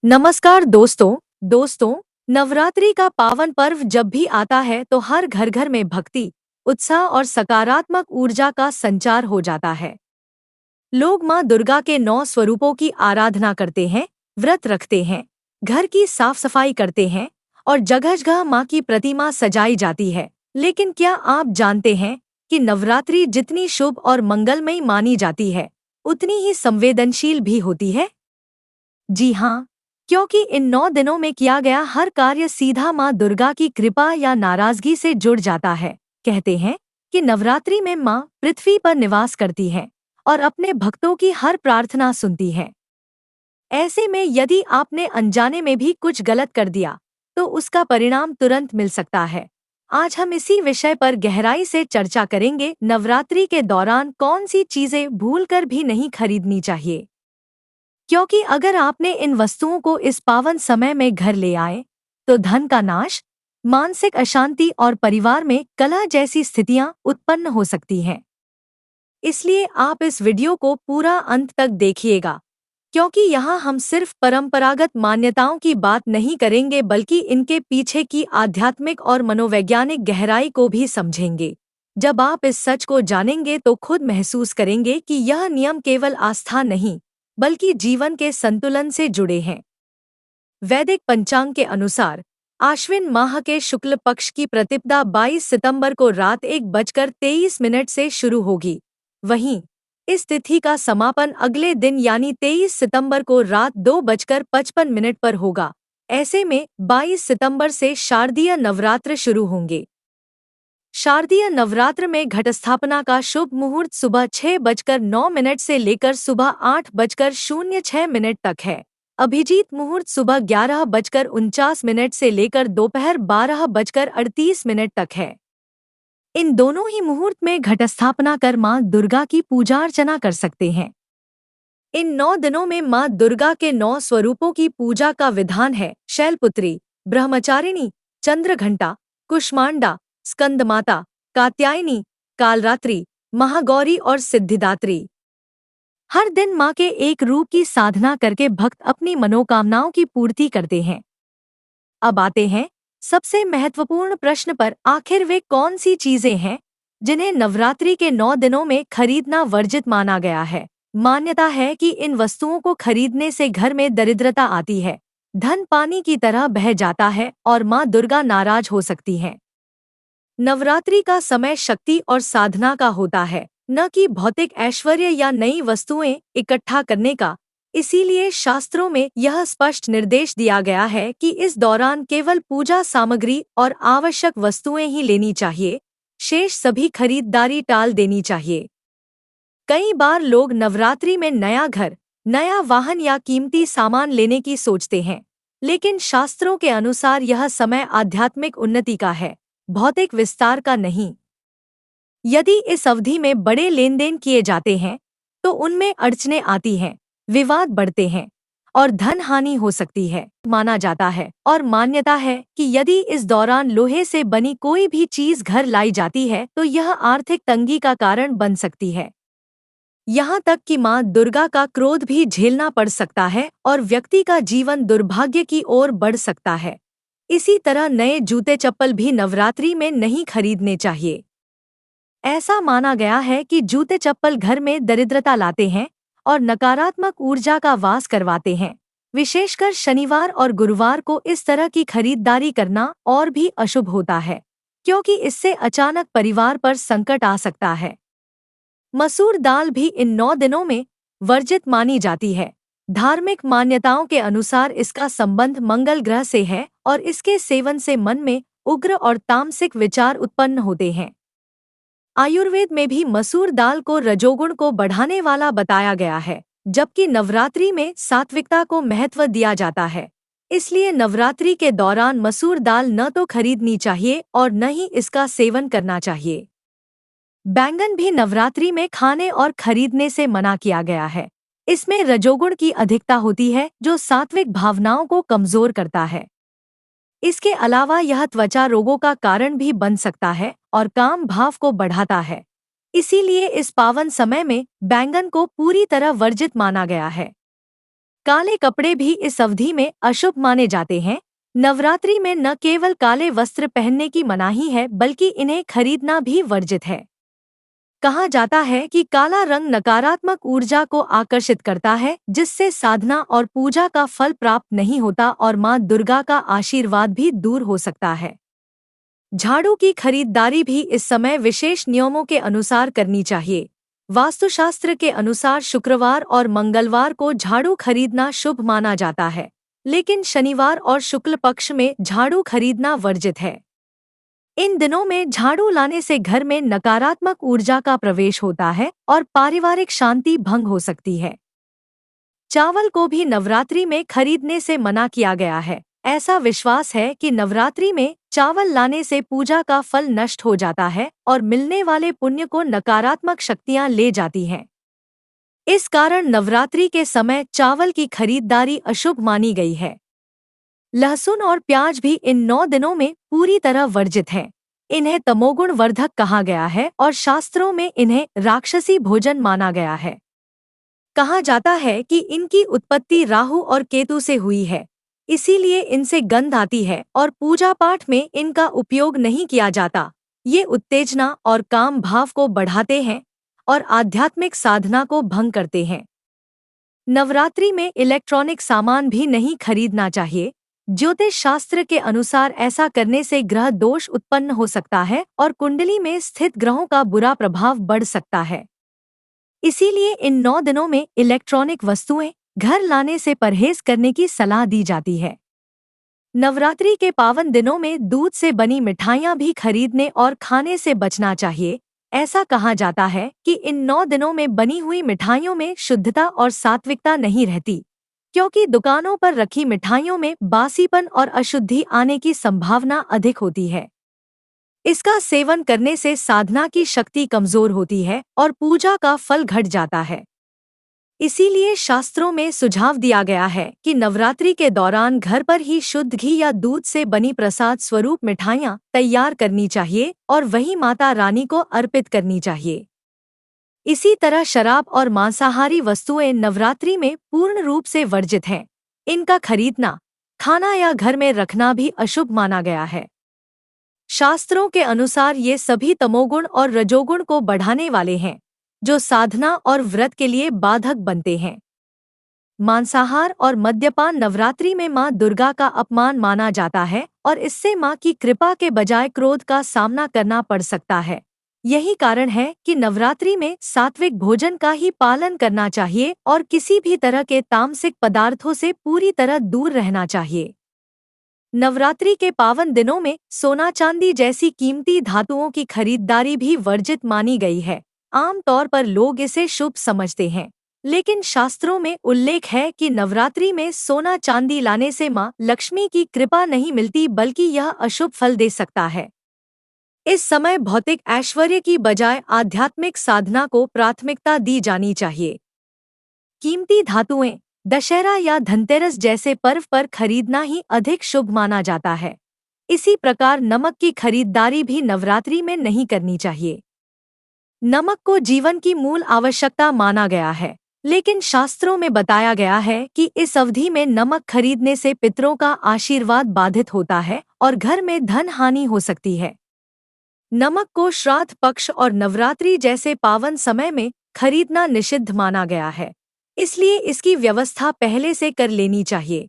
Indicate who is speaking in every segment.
Speaker 1: नमस्कार दोस्तों नवरात्रि का पावन पर्व जब भी आता है तो हर घर घर में भक्ति, उत्साह और सकारात्मक ऊर्जा का संचार हो जाता है। लोग माँ दुर्गा के 9 स्वरूपों की आराधना करते हैं, व्रत रखते हैं, घर की साफ सफाई करते हैं और जगह जगह माँ की प्रतिमा सजाई जाती है। लेकिन क्या आप जानते हैं कि नवरात्रि जितनी शुभ और मंगलमयी मानी जाती है, उतनी ही संवेदनशील भी होती है? जी हाँ, क्योंकि इन 9 दिनों में किया गया हर कार्य सीधा माँ दुर्गा की कृपा या नाराजगी से जुड़ जाता है। कहते हैं कि नवरात्रि में माँ पृथ्वी पर निवास करती है और अपने भक्तों की हर प्रार्थना सुनती है। ऐसे में यदि आपने अनजाने में भी कुछ गलत कर दिया, तो उसका परिणाम तुरंत मिल सकता है। आज हम इसी विषय पर गहराई से चर्चा करेंगे। नवरात्रि के दौरान कौन सी चीजें भूलकर भी नहीं खरीदनी चाहिए, क्योंकि अगर आपने इन वस्तुओं को इस पावन समय में घर ले आए तो धन का नाश, मानसिक अशांति और परिवार में कलह जैसी स्थितियां उत्पन्न हो सकती हैं। इसलिए आप इस वीडियो को पूरा अंत तक देखिएगा, क्योंकि यहाँ हम सिर्फ परंपरागत मान्यताओं की बात नहीं करेंगे बल्कि इनके पीछे की आध्यात्मिक और मनोवैज्ञानिक गहराई को भी समझेंगे। जब आप इस सच को जानेंगे तो खुद महसूस करेंगे कि यह नियम केवल आस्था नहीं बल्कि जीवन के संतुलन से जुड़े हैं। वैदिक पंचांग के अनुसार आश्विन माह के शुक्ल पक्ष की प्रतिपदा 22 सितंबर को रात 1:23 से शुरू होगी। वहीं इस तिथि का समापन अगले दिन यानी 23 सितंबर को रात 2:55 पर होगा। ऐसे में 22 सितंबर से शारदीय नवरात्र शुरू होंगे। शारदीय नवरात्र में घट स्थापना का शुभ मुहूर्त सुबह 6:09 से लेकर सुबह 8:06 तक है। अभिजीत मुहूर्त सुबह 11:49 से लेकर दोपहर 12:38 तक है। इन दोनों ही मुहूर्त में घट स्थापना कर माँ दुर्गा की पूजा अर्चना कर सकते हैं। इन 9 दिनों में माँ दुर्गा के 9 स्वरूपों की पूजा का विधान है: शैलपुत्री, ब्रह्मचारिणी, चंद्रघंटा, कुष्मांडा, स्कंदमाता, कात्यायनी, कालरात्रि, महागौरी और सिद्धिदात्री। हर दिन माँ के एक रूप की साधना करके भक्त अपनी मनोकामनाओं की पूर्ति करते हैं। अब आते हैं सबसे महत्वपूर्ण प्रश्न पर, आखिर वे कौन सी चीजें हैं जिन्हें नवरात्रि के 9 दिनों में खरीदना वर्जित माना गया है। मान्यता है कि इन वस्तुओं को खरीदने से घर में दरिद्रता आती है, धन पानी की तरह बह जाता है और माँ दुर्गा नाराज हो सकती हैं। नवरात्रि का समय शक्ति और साधना का होता है, न कि भौतिक ऐश्वर्य या नई वस्तुएं इकट्ठा करने का। इसीलिए शास्त्रों में यह स्पष्ट निर्देश दिया गया है कि इस दौरान केवल पूजा सामग्री और आवश्यक वस्तुएं ही लेनी चाहिए, शेष सभी खरीदारी टाल देनी चाहिए। कई बार लोग नवरात्रि में नया घर, नया वाहन या कीमती सामान लेने की सोचते हैं, लेकिन शास्त्रों के अनुसार यह समय आध्यात्मिक उन्नति का है, भौतिक विस्तार का नहीं। यदि इस अवधि में बड़े लेन देन किए जाते हैं तो उनमें अड़चनें आती हैं, विवाद बढ़ते हैं और धन हानि हो सकती है। माना जाता है और मान्यता है कि यदि इस दौरान लोहे से बनी कोई भी चीज घर लाई जाती है तो यह आर्थिक तंगी का कारण बन सकती है। यहाँ तक कि माँ दुर्गा का क्रोध भी झेलना पड़ सकता है और व्यक्ति का जीवन दुर्भाग्य की ओर बढ़ सकता है। इसी तरह नए जूते चप्पल भी नवरात्रि में नहीं खरीदने चाहिए। ऐसा माना गया है कि जूते चप्पल घर में दरिद्रता लाते हैं और नकारात्मक ऊर्जा का वास करवाते हैं। विशेषकर शनिवार और गुरुवार को इस तरह की खरीदारी करना और भी अशुभ होता है, क्योंकि इससे अचानक परिवार पर संकट आ सकता है। मसूर दाल भी इन 9 दिनों में वर्जित मानी जाती है। धार्मिक मान्यताओं के अनुसार इसका संबंध मंगल ग्रह से है और इसके सेवन से मन में उग्र और तामसिक विचार उत्पन्न होते हैं। आयुर्वेद में भी मसूर दाल को रजोगुण को बढ़ाने वाला बताया गया है, जबकि नवरात्रि में सात्विकता को महत्व दिया जाता है। इसलिए नवरात्रि के दौरान मसूर दाल न तो खरीदनी चाहिए और न ही इसका सेवन करना चाहिए। बैंगन भी नवरात्रि में खाने और खरीदने से मना किया गया है। इसमें रजोगुण की अधिकता होती है जो सात्विक भावनाओं को कमजोर करता है। इसके अलावा यह त्वचा रोगों का कारण भी बन सकता है और काम भाव को बढ़ाता है। इसीलिए इस पावन समय में बैंगन को पूरी तरह वर्जित माना गया है। काले कपड़े भी इस अवधि में अशुभ माने जाते हैं। नवरात्रि में न केवल काले वस्त्र पहनने की मनाही है बल्कि इन्हें खरीदना भी वर्जित है। कहा जाता है कि काला रंग नकारात्मक ऊर्जा को आकर्षित करता है, जिससे साधना और पूजा का फल प्राप्त नहीं होता और मां दुर्गा का आशीर्वाद भी दूर हो सकता है। झाड़ू की खरीदारी भी इस समय विशेष नियमों के अनुसार करनी चाहिए। वास्तुशास्त्र के अनुसार शुक्रवार और मंगलवार को झाड़ू खरीदना शुभ माना जाता है, लेकिन शनिवार और शुक्ल पक्ष में झाड़ू खरीदना वर्जित है। इन दिनों में झाड़ू लाने से घर में नकारात्मक ऊर्जा का प्रवेश होता है और पारिवारिक शांति भंग हो सकती है। चावल को भी नवरात्रि में खरीदने से मना किया गया है। ऐसा विश्वास है कि नवरात्रि में चावल लाने से पूजा का फल नष्ट हो जाता है और मिलने वाले पुण्य को नकारात्मक शक्तियां ले जाती हैं। इस कारण नवरात्रि के समय चावल की खरीदारी अशुभ मानी गई है। लहसुन और प्याज भी इन 9 दिनों में पूरी तरह वर्जित हैं। इन्हें तमोगुण वर्धक कहा गया है और शास्त्रों में इन्हें राक्षसी भोजन माना गया है। कहा जाता है कि इनकी उत्पत्ति राहु और केतु से हुई है, इसीलिए इनसे गंध आती है और पूजा पाठ में इनका उपयोग नहीं किया जाता। ये उत्तेजना और काम भाव को बढ़ाते हैं और आध्यात्मिक साधना को भंग करते हैं। नवरात्रि में इलेक्ट्रॉनिक सामान भी नहीं खरीदना चाहिए। ज्योतिष शास्त्र के अनुसार ऐसा करने से ग्रह दोष उत्पन्न हो सकता है और कुंडली में स्थित ग्रहों का बुरा प्रभाव बढ़ सकता है। इसीलिए इन 9 दिनों में इलेक्ट्रॉनिक वस्तुएं घर लाने से परहेज करने की सलाह दी जाती है। नवरात्रि के पावन दिनों में दूध से बनी मिठाइयां भी खरीदने और खाने से बचना चाहिए। ऐसा कहा जाता है कि इन 9 दिनों में बनी हुई मिठाइयों में शुद्धता और सात्विकता नहीं रहती, क्योंकि दुकानों पर रखी मिठाइयों में बासीपन और अशुद्धि आने की संभावना अधिक होती है। इसका सेवन करने से साधना की शक्ति कमजोर होती है और पूजा का फल घट जाता है। इसीलिए शास्त्रों में सुझाव दिया गया है कि नवरात्रि के दौरान घर पर ही शुद्ध घी या दूध से बनी प्रसाद स्वरूप मिठाइयां तैयार करनी चाहिए और वही माता रानी को अर्पित करनी चाहिए। इसी तरह शराब और मांसाहारी वस्तुएं नवरात्रि में पूर्ण रूप से वर्जित हैं। इनका खरीदना, खाना या घर में रखना भी अशुभ माना गया है। शास्त्रों के अनुसार ये सभी तमोगुण और रजोगुण को बढ़ाने वाले हैं, जो साधना और व्रत के लिए बाधक बनते हैं। मांसाहार और मद्यपान नवरात्रि में मां दुर्गा का अपमान माना जाता है और इससे मां की कृपा के बजाय क्रोध का सामना करना पड़ सकता है। यही कारण है कि नवरात्रि में सात्विक भोजन का ही पालन करना चाहिए और किसी भी तरह के तामसिक पदार्थों से पूरी तरह दूर रहना चाहिए। नवरात्रि के पावन दिनों में सोना चांदी जैसी कीमती धातुओं की खरीदारी भी वर्जित मानी गई है। आम तौर पर लोग इसे शुभ समझते हैं, लेकिन शास्त्रों में उल्लेख है कि नवरात्रि में सोना चांदी लाने से मां लक्ष्मी की कृपा नहीं मिलती बल्कि यह अशुभ फल दे सकता है। इस समय भौतिक ऐश्वर्य की बजाय आध्यात्मिक साधना को प्राथमिकता दी जानी चाहिए। कीमती धातुएं दशहरा या धनतेरस जैसे पर्व पर खरीदना ही अधिक शुभ माना जाता है। इसी प्रकार नमक की खरीदारी भी नवरात्रि में नहीं करनी चाहिए। नमक को जीवन की मूल आवश्यकता माना गया है, लेकिन शास्त्रों में बताया गया है कि इस अवधि में नमक खरीदने से पितरों का आशीर्वाद बाधित होता है और घर में धन हानि हो सकती है। नमक को श्राद्ध पक्ष और नवरात्रि जैसे पावन समय में खरीदना निषिद्ध माना गया है, इसलिए इसकी व्यवस्था पहले से कर लेनी चाहिए।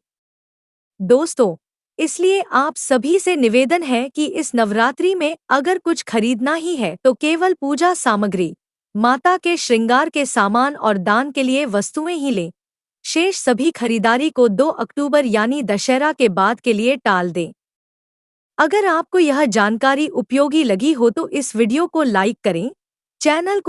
Speaker 1: दोस्तों, इसलिए आप सभी से निवेदन है कि इस नवरात्रि में अगर कुछ खरीदना ही है तो केवल पूजा सामग्री, माता के श्रृंगार के सामान और दान के लिए वस्तुएं ही लें। शेष सभी खरीदारी को 2 अक्टूबर यानी दशहरा के बाद के लिए टाल दें। अगर आपको यह जानकारी उपयोगी लगी हो तो इस वीडियो को लाइक करें, चैनल को